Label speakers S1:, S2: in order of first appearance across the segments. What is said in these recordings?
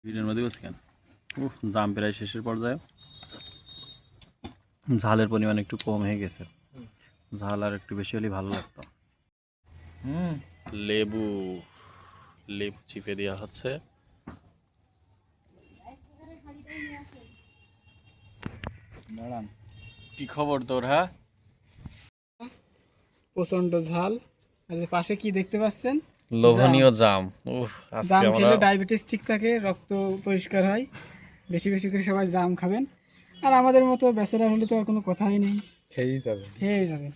S1: ভিডিওর মধ্যে বসে কেন জাম প্রায় শেষের পর্যায়ে ঝালের পরিমাণ একটু কম হয়ে গেছে ঝাল আর একটু বেশি হলে ভালো লাগতো লেবু লেবু চিপে দেওয়া হচ্ছে কি খবর তোর হ্যাঁ
S2: প্রচন্ড ঝাল আর পাশে কি দেখতে পাচ্ছেন
S1: লোভনীয় জাম
S2: জাম খেলে ডায়াবেটিস ঠিক থাকে রক্ত পরিষ্কার হয় বেশি বেশি করে সবাই জাম খাবেন আর আমাদের মতো ব্যাচেলার হলে তো আর কোনো কথাই নেই খেয়ে যাবে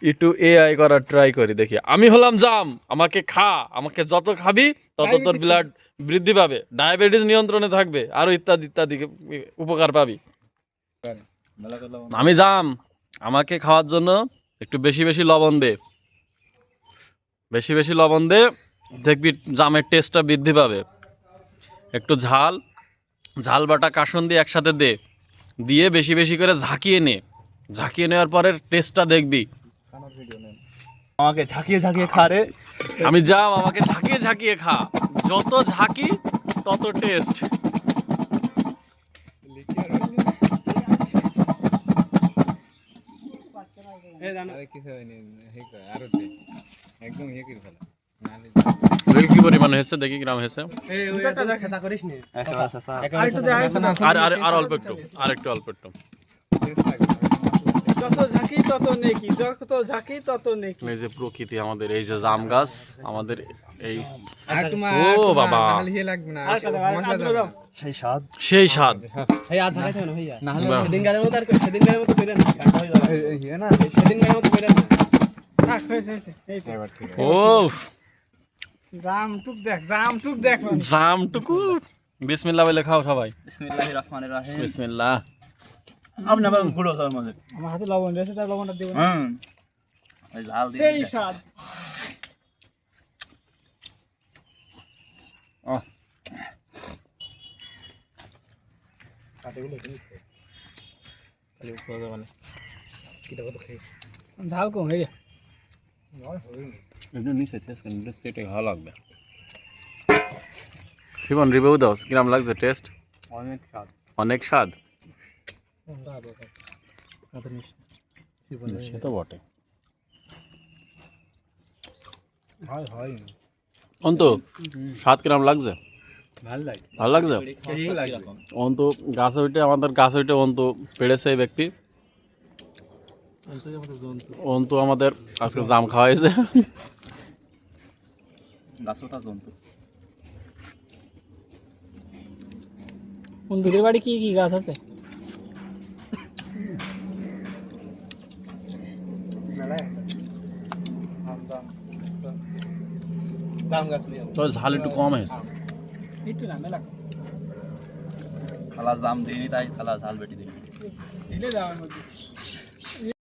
S1: একটু এআই করার ট্রাই করি দেখি আমি হলাম জাম আমাকে খা আমাকে যত খাবি তত তোর ব্লাড বৃদ্ধি পাবে ডায়াবেটিস নিয়ন্ত্রণে থাকবে আরো ইত্যাদি ইত্যাদি উপকার পাবি আমি জাম আমাকে খাওয়ার জন্য একটু বেশি বেশি লবণ দে বেশি বেশি লবণ দে দেখবি জামের টেস্টটা বৃদ্ধি পাবে একটু ঝাল ঝাল বাটা কাসুন দিয়ে একসাথে দে দিয়ে বেশি বেশি করে ঝাঁকিয়ে নেওয়ার পরের টেস্টটা দেখবি
S3: আমাকে ঝাঁকিয়ে ঝাঁকিয়ে খা রে
S1: আমি জাম আমাকে ঝাঁকিয়ে ঝাঁকিয়ে খা যত ঝাঁকি তত টেস্ট কি পরিমাণ হয়েছে দেখি গ্রাম হয়েছে আর অল্প একটু আর একটু অল্প একটু
S2: যত ঝাঁকি তত নেকি যত ঝাঁকি তত নেকি
S1: এই যে প্রকৃতি আমাদের এই যে জাম গাছ আমাদের এই ও বাবা সেই স্বাদ ও জামটুকু বিসমিল্লাহ বলে খাও সবাই
S3: বিসমিল্লাহির রহমানির রহিম
S1: বিসমিল্লাহ
S3: আপনি আবার গুলো তার মাঝে
S2: আমার হাতে লবণ রয়েছে তার লবণটা দেব
S3: এই ঝাল দিয়ে
S2: সেই স্বাদ ঝাল কম হয়ে যায়
S1: ভালো লাগবে শিবন রিভিউ দাও কিরম লাগছে টেস্ট অনেক স্বাদ সে তো বটে অন্তু স্বাদ কিরম লাগছে ভালো লাগছে অন্তু গাছে উঠে আমাদের গাছে উঠে অন্তু পেড়েছে এই ব্যক্তি অন্তু আমাদের আজকে জাম খাওয়াইছে
S2: বন্ধুদের বাড়ি কি কি গাছ আছে
S1: তো ঝাল একটু কম হয়েছে
S2: একটু না মেলা
S3: খালা জাম দিইনি তাই খালা ঝাল বেটি দিইনি
S2: দিলে যাওয়ার মধ্যে